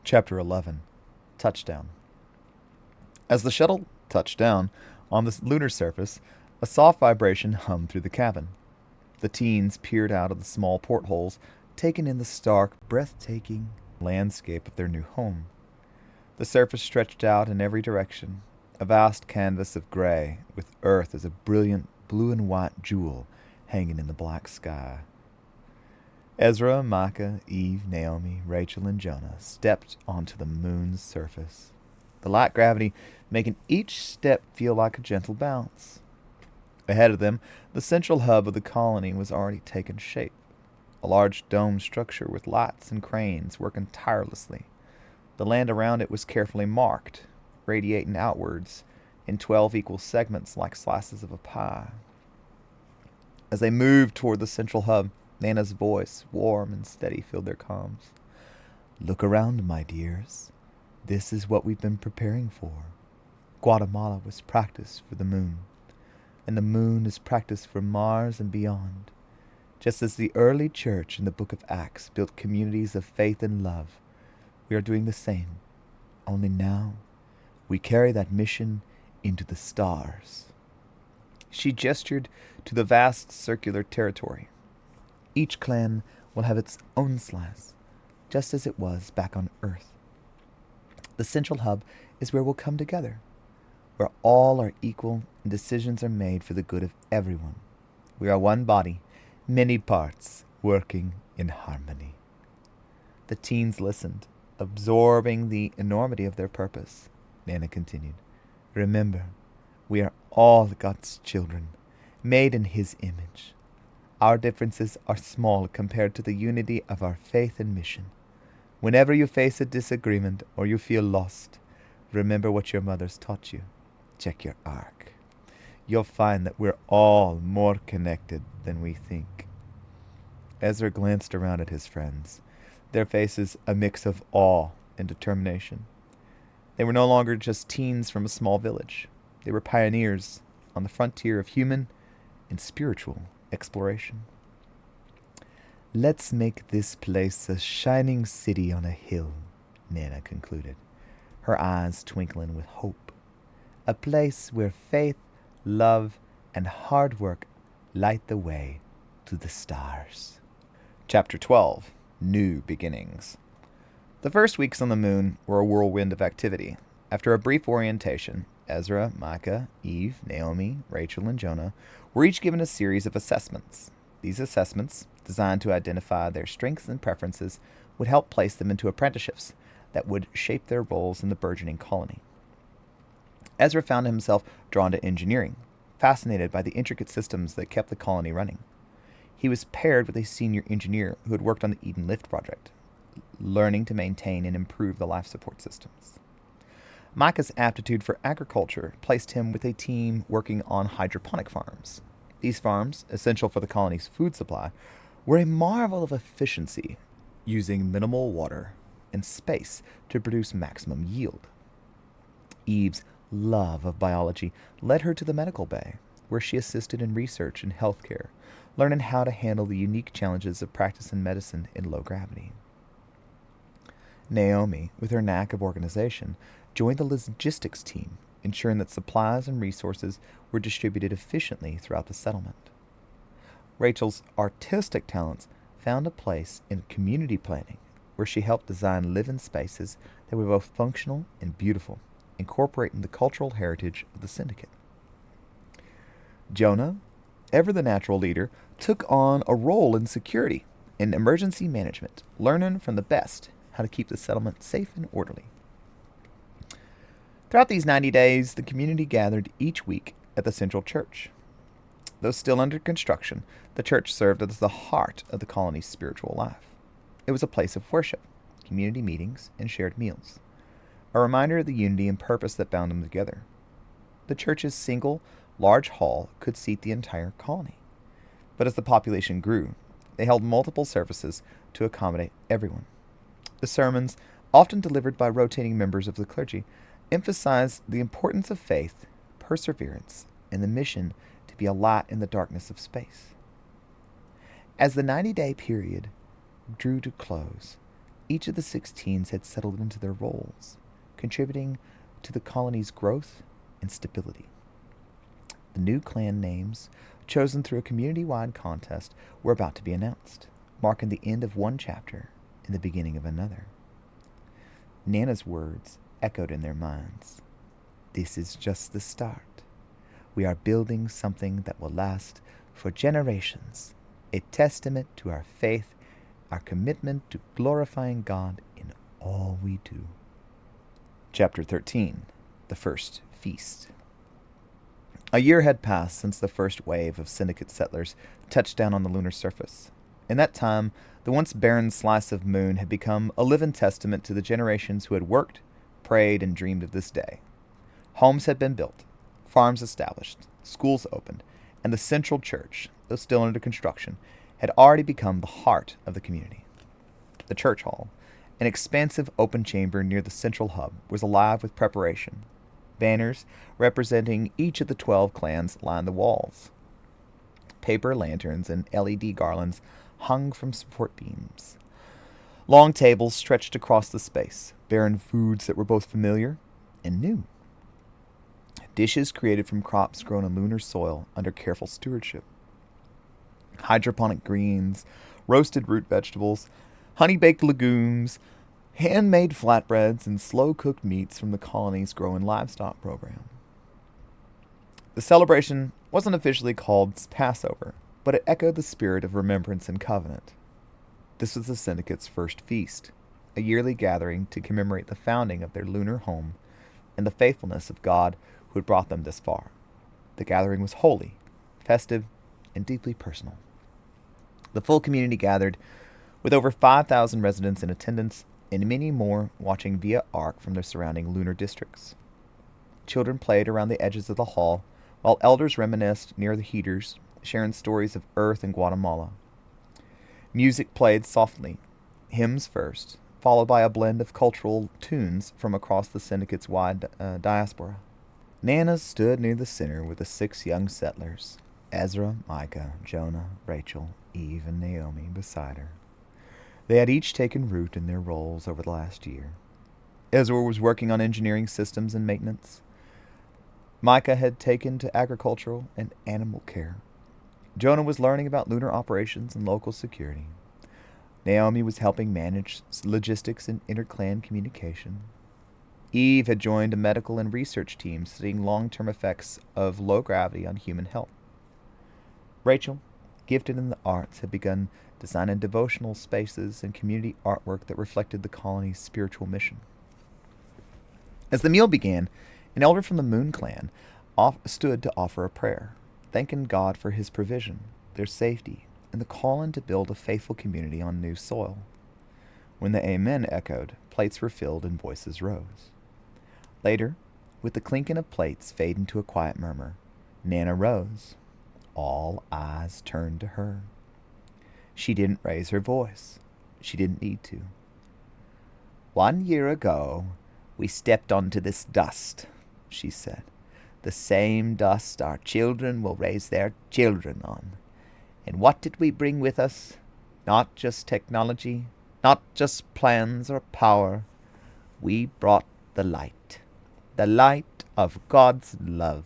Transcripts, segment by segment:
Chapter 11. Touchdown. As the shuttle touched down on the lunar surface, a soft vibration hummed through the cabin. The teens peered out of the small portholes, taking in the stark, breathtaking landscape of their new home. The surface stretched out in every direction, a vast canvas of gray, with Earth as a brilliant blue and white jewel hanging in the black sky. Ezra, Micah, Eve, Naomi, Rachel, and Jonah stepped onto the moon's surface, the light gravity making each step feel like a gentle bounce. Ahead of them, the central hub of the colony was already taking shape, a large dome structure with lights and cranes working tirelessly. The land around it was carefully marked, radiating outwards in 12 equal segments like slices of a pie. As they moved toward the central hub, Nana's voice, warm and steady, filled their comms. "Look around, my dears. This is what we've been preparing for. Guatemala was practice for the moon, and the moon is practice for Mars and beyond. Just as the early church in the book of Acts built communities of faith and love, we are doing the same, only now we carry that mission into the stars." She gestured to the vast circular territory. Each clan will have its own slice, just as it was back on Earth. The central hub is where we'll come together, where all are equal and decisions are made for the good of everyone. We are one body, many parts, working in harmony. The teens listened, absorbing the enormity of their purpose. Nana continued, "Remember, we are all God's children, made in His image. Our differences are small compared to the unity of our faith and mission. Whenever you face a disagreement or you feel lost, remember what your mothers taught you. Check your arc. You'll find that we're all more connected than we think." Ezra glanced around at his friends, their faces a mix of awe and determination. They were no longer just teens from a small village. They were pioneers on the frontier of human and spiritual exploration. "Let's make this place a shining city on a hill," Nana concluded, her eyes twinkling with hope. "A place where faith, love, and hard work light the way to the stars." Chapter 12. New Beginnings. The first weeks on the moon were a whirlwind of activity. After a brief orientation, Ezra, Micah, Eve, Naomi, Rachel, and Jonah were each given a series of assessments. These assessments, designed to identify their strengths and preferences, would help place them into apprenticeships that would shape their roles in the burgeoning colony. Ezra found himself drawn to engineering, fascinated by the intricate systems that kept the colony running. He was paired with a senior engineer who had worked on the Eden Lift project, learning to maintain and improve the life support systems. Micah's aptitude for agriculture placed him with a team working on hydroponic farms. These farms, essential for the colony's food supply, were a marvel of efficiency, using minimal water and space to produce maximum yield. Eve's love of biology led her to the medical bay, where she assisted in research and healthcare, learning how to handle the unique challenges of practicing medicine in low gravity. Naomi, with her knack of organization, joined the logistics team, ensuring that supplies and resources were distributed efficiently throughout the settlement. Rachel's artistic talents found a place in community planning, where she helped design living spaces that were both functional and beautiful, incorporating the cultural heritage of the Syndicate. Jonah, ever the natural leader, took on a role in security and emergency management, learning from the best how to keep the settlement safe and orderly. Throughout these 90 days, the community gathered each week at the central church. Though still under construction, the church served as the heart of the colony's spiritual life. It was a place of worship, community meetings, and shared meals, a reminder of the unity and purpose that bound them together. The church's single, large hall could seat the entire colony, but as the population grew, they held multiple services to accommodate everyone. The sermons, often delivered by rotating members of the clergy, emphasized the importance of faith, perseverance, and the mission to be a light in the darkness of space. As the 90-day period drew to close, Each of the 16s had settled into their roles, contributing to the colony's growth and stability. The new clan names, chosen through a community-wide contest, were about to be announced, marking the end of one chapter and the beginning of another. Nana's words echoed in their minds. This is just the start. We are building something that will last for generations, a testament to our faith, our commitment to glorifying God in all we do. Chapter 13, The First Feast. A year had passed since the first wave of Syndicate settlers touched down on the lunar surface. In that time, the once barren slice of moon had become a living testament to the generations who had worked, prayed, and dreamed of this day. Homes had been built, farms established, schools opened, and the central church, though still under construction, had already become the heart of the community. The church hall, an expansive open chamber near the central hub, was alive with preparation. Banners representing each of the 12 clans lined the walls. Paper lanterns and LED garlands hung from support beams. Long tables stretched across the space, bearing foods that were both familiar and new. Dishes created from crops grown in lunar soil under careful stewardship. Hydroponic greens, roasted root vegetables, honey-baked legumes, handmade flatbreads, and slow-cooked meats from the colony's growing livestock program. The celebration wasn't officially called Passover, but it echoed the spirit of remembrance and covenant. This was the Syndicate's first feast, a yearly gathering to commemorate the founding of their lunar home and the faithfulness of God who had brought them this far. The gathering was holy, festive, and deeply personal. The full community gathered, with over 5,000 residents in attendance and many more watching via arc from their surrounding lunar districts. Children played around the edges of the hall, while elders reminisced near the heaters, sharing stories of Earth and Guatemala. Music played softly, hymns first, followed by a blend of cultural tunes from across the Syndicate's wide diaspora. Nana stood near the center with the 6 young settlers, Ezra, Micah, Jonah, Rachel, Eve, and Naomi beside her. They had each taken root in their roles over the last year. Ezra was working on engineering systems and maintenance. Micah had taken to agricultural and animal care. Jonah was learning about lunar operations and local security. Naomi was helping manage logistics and interclan communication. Eve had joined a medical and research team studying long-term effects of low gravity on human health. Rachel, gifted in the arts, had begun designing devotional spaces and community artwork that reflected the colony's spiritual mission. As the meal began, an elder from the Moon Clan stood to offer a prayer, thanking God for his provision, their safety, and the calling to build a faithful community on new soil. When the amen echoed, plates were filled and voices rose. Later, with the clinking of plates fade into a quiet murmur, Nana rose. All eyes turned to her. She didn't raise her voice. She didn't need to. 1 year ago, we stepped onto this dust, she said. The same dust our children will raise their children on. And what did we bring with us? Not just technology, not just plans or power. We brought the light of God's love,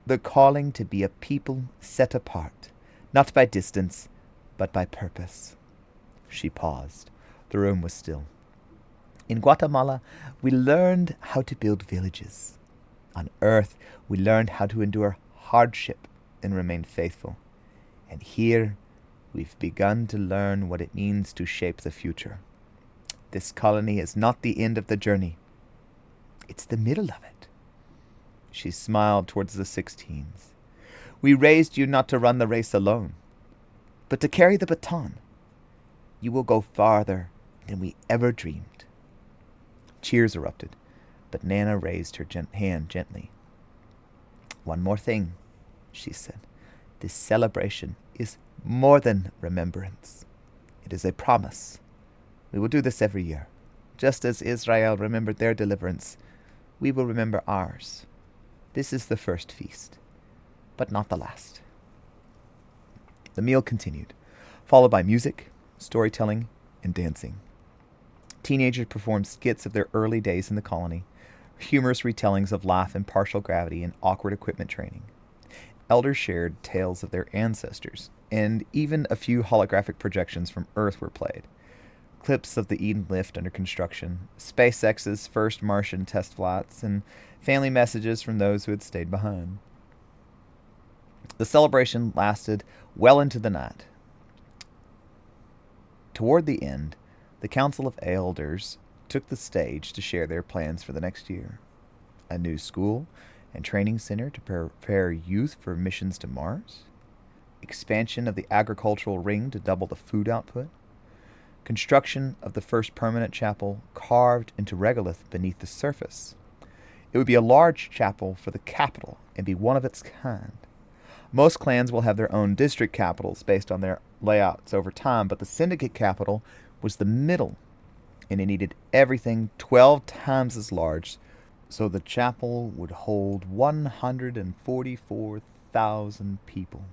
the calling to be a people set apart, not by distance, but by purpose. She paused. The room was still. In Guatemala, we learned how to build villages. On Earth, we learned how to endure hardship and remain faithful. And here, we've begun to learn what it means to shape the future. This colony is not the end of the journey. It's the middle of it. She smiled towards the 16s. We raised you not to run the race alone, but to carry the baton. You will go farther than we ever dreamed. Cheers erupted, but Nana raised her hand gently. One more thing, she said. This celebration is more than remembrance. It is a promise. We will do this every year. Just as Israel remembered their deliverance, we will remember ours. This is the first feast, but not the last. The meal continued, followed by music, storytelling, and dancing. Teenagers performed skits of their early days in the colony, humorous retellings of life in partial gravity and awkward equipment training. Elders shared tales of their ancestors, and even a few holographic projections from Earth were played. Clips of the Eden lift under construction, SpaceX's first Martian test flights, and family messages from those who had stayed behind. The celebration lasted well into the night. Toward the end, the Council of Elders took the stage to share their plans for the next year. A new school and training center to prepare youth for missions to Mars, expansion of the agricultural ring to double the food output, construction of the first permanent chapel carved into regolith beneath the surface. It would be a large chapel for the capital and be one of its kind. Most clans will have their own district capitals based on their layouts over time, but the Syndicate capital was the middle, and it needed everything 12 times as large, so the chapel would hold 144,000 people.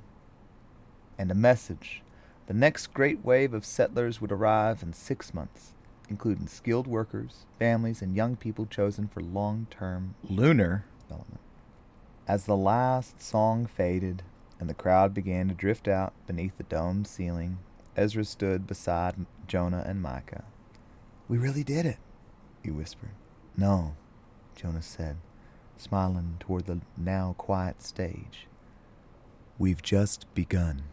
And a message: the next great wave of settlers would arrive in 6 months, including skilled workers, families, and young people chosen for long-term lunar development. As the last song faded and the crowd began to drift out beneath the domed ceiling, Ezra stood beside Jonah and Micah. "We really did it," he whispered. "No," Jonah said, smiling toward the now quiet stage. "We've just begun."